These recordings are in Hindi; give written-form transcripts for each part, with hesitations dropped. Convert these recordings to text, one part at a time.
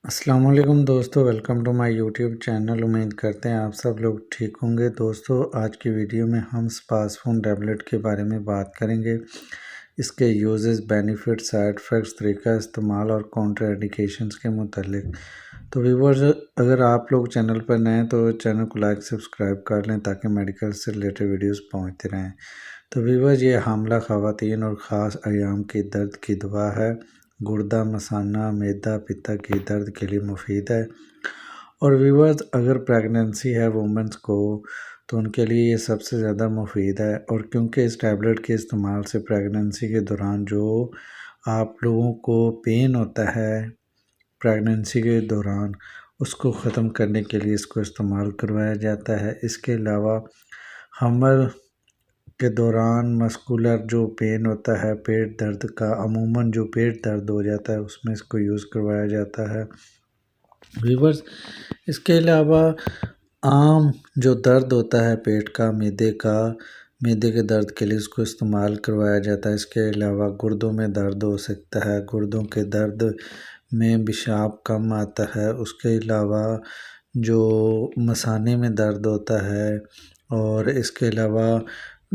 अस्सलाम वालेकुम दोस्तों, welcome to my YouTube channel. उम्मीद करते हैं आप सब लोग ठीक होंगे। दोस्तों, आज की वीडियो में हम स्पासफोन टैबलेट के बारे में बात करेंगे। इसके यूजेस, बेनिफिट, साइड इफ़ेक्ट्स, तरीका इस्तेमाल और काउंटर इंडिकेशंस के मुतालिक। तो व्यूअर्स, अगर आप लोग चैनल पर नए हैं तो चैनल को लाइक सब्सक्राइब कर लें ताकि मेडिकल से रिलेटेड वीडियोस पहुंचते रहें। तो व्यूअर्स, ये हामला ख़वातीन और ख़ास अयाम की दर्द की दवा है। गुर्दा, मसाना, मैदा, पित्ता की दर्द के लिए मुफीद है। और व्यूअर्स, अगर प्रेगनेंसी है वुमेंस को तो उनके लिए ये सबसे ज़्यादा मुफीद है। और क्योंकि इस टैबलेट के इस्तेमाल से प्रेगनेंसी के दौरान जो आप लोगों को पेन होता है प्रेगनेंसी के दौरान, उसको ख़त्म करने के लिए इसको इस्तेमाल करवाया जाता है। इसके अलावा हमल के दौरान मस्कुलर जो पेन होता है, पेट दर्द का, अमूमन जो पेट दर्द हो जाता है उसमें इसको यूज़ करवाया जाता है। व्यूअर्स, इसके अलावा आम जो दर्द होता है पेट का, मैदे के दर्द के लिए इसको इस्तेमाल करवाया जाता है। इसके अलावा गुर्दों में दर्द हो सकता है, गुर्दों के दर्द में पेशाब कम आता है। उसके अलावा जो मसाने में दर्द होता है, और इसके अलावा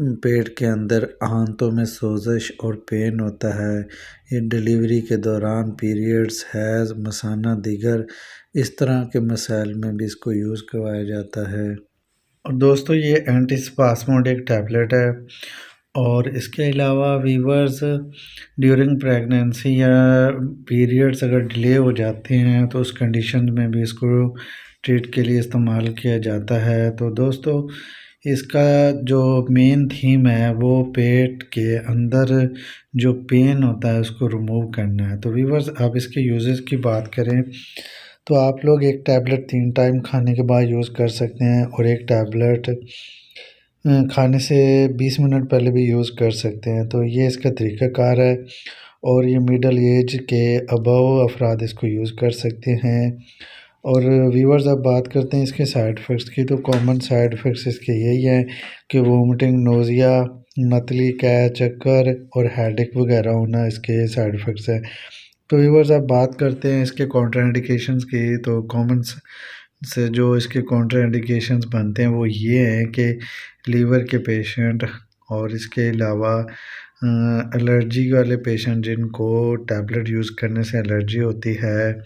पेट के अंदर आंतों में सोजिश और पेन होता है। ये डिलीवरी के दौरान पीरियड्स, हैज़, मसाना, दीगर इस तरह के मसाइल में भी इसको यूज़ करवाया जाता है। और दोस्तों, ये एंटीस्पास्मोडिक टैबलेट है। और इसके अलावा वीवर्स, ड्यूरिंग प्रेगनेंसी या पीरियड्स अगर डिले हो जाते हैं तो उस कंडीशन में भी इसको ट्रीट के लिए इस्तेमाल किया जाता है। तो दोस्तों, इसका जो मेन थीम है वो पेट के अंदर जो पेन होता है उसको रिमूव करना है। तो वीवर्स, आप इसके यूजेस की बात करें तो आप लोग एक टैबलेट 3 टाइम खाने के बाद यूज़ कर सकते हैं, और एक टैबलेट खाने से 20 मिनट पहले भी यूज़ कर सकते हैं। तो ये इसका तरीक़ाकार है, और ये मिडल एज के अबव अफराद इसको यूज़ कर सकते हैं। और व्यूअर्स, अब बात करते हैं इसके साइड इफ़ेक्ट्स की। तो कॉमन साइड इफ़ेक्ट्स इसके यही हैं कि वोमिटिंग, नोज़िया, मतली, कै, चक्कर और हेडेक वगैरह होना इसके साइड इफ़ेक्ट्स हैं। तो व्यूअर्स, अब बात करते हैं इसके काउंटर इंडिकेशंस की। तो कॉमन से जो इसके काउंटर इंडिकेशंस बनते हैं वो ये हैं कि लीवर के पेशेंट, और इसके अलावा एलर्जी वाले पेशेंट जिनको टैबलेट यूज़ करने से एलर्जी होती है,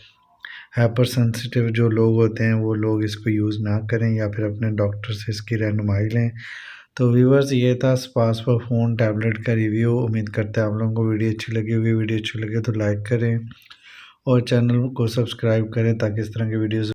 हाइपर सेंसिटिव जो लोग होते हैं वो लोग इसको यूज़ ना करें या फिर अपने डॉक्टर से इसकी रहनुमाई लें। तो व्यूअर्स, ये था स्पासफोन टैबलेट का रिव्यू। उम्मीद करते हैं आप लोगों को वीडियो अच्छी लगी होगी। वीडियो अच्छी लगे तो लाइक करें और चैनल को सब्सक्राइब करें ताकि इस तरह की वीडियोज़